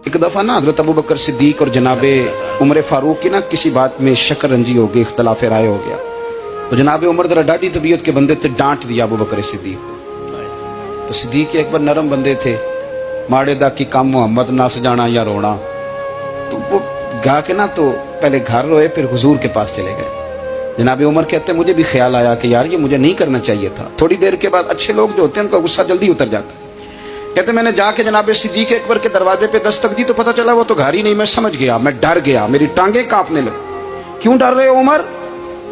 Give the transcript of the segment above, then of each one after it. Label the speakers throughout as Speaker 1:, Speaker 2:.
Speaker 1: एक दफ़ा ना हज़रत अबू बकर सिद्दीक और जनाबे उमर फारूक की ना किसी बात में शकरंजी हो गई, इख्तलाफ राय हो गया। तो जनाबे उमर जरा डाढ़ी तबीयत के बंदे थे, डांट दिया अबू बकर सिद्दीक को। तो सिद्दीक एक बार नरम बंदे थे, माड़े दा की काम मोहम्मद नस जाना या रोना। तो वो गा के ना तो पहले घर रोए, फिर हुजूर के पास चले गए। जनाबे उमर कहते हैं मुझे भी ख्याल आया कि यार ये मुझे नहीं करना चाहिए था। थोड़ी देर के बाद अच्छे लोग जो होते हैं उनका गुस्सा जल्दी उतर जाता है। कहते मैंने जाके जनाबे सिद्दीक अकबर के दरवाजे पे दस्तक दी तो पता चला वो तो घर ही नहीं। मैं समझ गया, मैं डर गया, मेरी टांगे कांपने लगी। क्यों डर रहे हो उमर?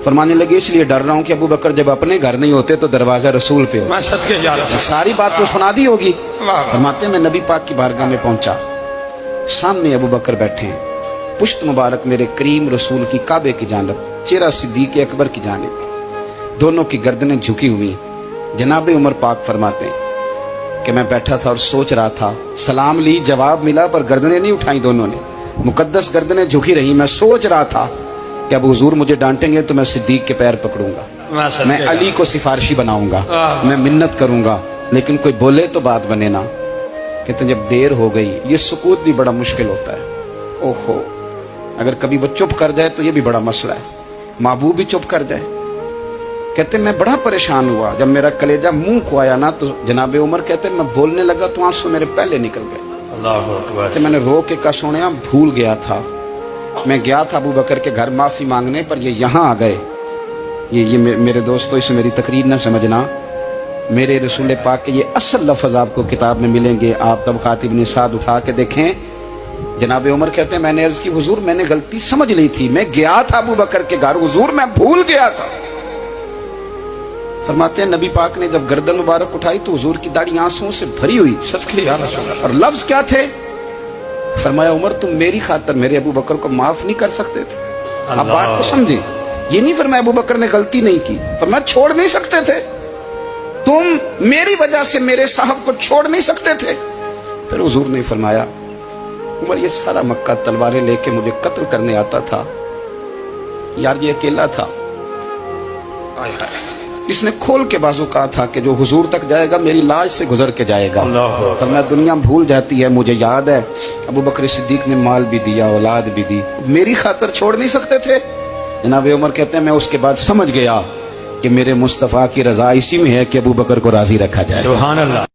Speaker 1: फरमाने लगे इसलिए डर रहा हूं कि अबू बकर जब अपने घर नहीं होते तो दरवाजा रसूल पे हो। सारी बात तो सुना दी होगी। फरमाते मैं नबी पाक की बारगाह में पहुंचा, सामने अबू बकर बैठे हैं, पुश्त मुबारक मेरे करीम रसूल की काबे की जानब, चेहरा सिद्दीक अकबर की जानब, दोनों की गर्दनें झुकी हुई। जनाबे उमर पाक फरमाते हैं कि मैं बैठा था और सोच रहा था, सलाम ली, जवाब मिला, पर गर्दनें नहीं उठाई दोनों ने, मुकद्दस गर्दनें झुकी रही। मैं सोच रहा था कि अब हुजूर मुझे डांटेंगे तो मैं सिद्दीक के पैर पकड़ूंगा, मैं अली को सिफारिशी बनाऊंगा, मैं मिन्नत करूंगा, लेकिन कोई बोले तो बात बने ना। कहते जब देर हो गई, ये सुकूत भी बड़ा मुश्किल होता है। ओहो, अगर कभी वो चुप कर जाए तो ये भी बड़ा मसला है, महबूब भी चुप कर जाए। कहते मैं बड़ा परेशान हुआ, जब मेरा कलेजा मुंह को आया ना तो जनाबे उमर कहते मैं बोलने लगा तो आंसू मेरे पहले निकल गए। अल्लाह अकबर। कहते मैंने रो के कहा सोनिया भूल गया था, मैं गया था अबू बकर के घर माफी मांगने, पर ये यहाँ आ गए। ये मेरे दोस्तों इसे मेरी तकरीर ना समझना, मेरे रसूल पाक के ये असल लफ्ज आपको किताब में मिलेंगे। आप तब खातिब निसाद उठा के देखें। जनाबे उमर कहते हैं मैंने अर्ज की हुजूर मैंने गलती समझ ली थी, मैं गया था अबू बकर के घर, हुजूर मैं भूल गया था। फरमाते हैं नबी पाक ने जब गर्दन मुबारक उठाई तो हुजूर की दाढ़ी आंसुओं से भरी हुई। और लफ्ज क्या थे? फरमाया उमर तुम मेरी खातर मेरे अबू बकर को माफ नहीं कर सकते थे। आप बात को समझे, ये नहीं फरमाया अबू बकर ने गलती नहीं की, फरमाया छोड़ नहीं सकते थे, तुम मेरी वजह से मेरे साहब को छोड़ नहीं सकते थे। फिर हुजूर ने फरमाया उमर ये सारा मक्का तलवारें लेके मुझे कत्ल करने आता था, यार ये अकेला था, इसने खोल के बाजू कहा था कि जो हुजूर तक जाएगा मेरी लाश से गुजर के जाएगा। पर मैं दुनिया भूल जाती है, मुझे याद है अबू बकर सिद्दीक ने माल भी दिया, औलाद भी दी, मेरी खातर छोड़ नहीं सकते थे। जनाबे उमर कहते हैं मैं उसके बाद समझ गया कि मेरे मुस्तफ़ा की रजा इसी में है कि अबू बकर को राजी रखा जाए। सुभान अल्लाह।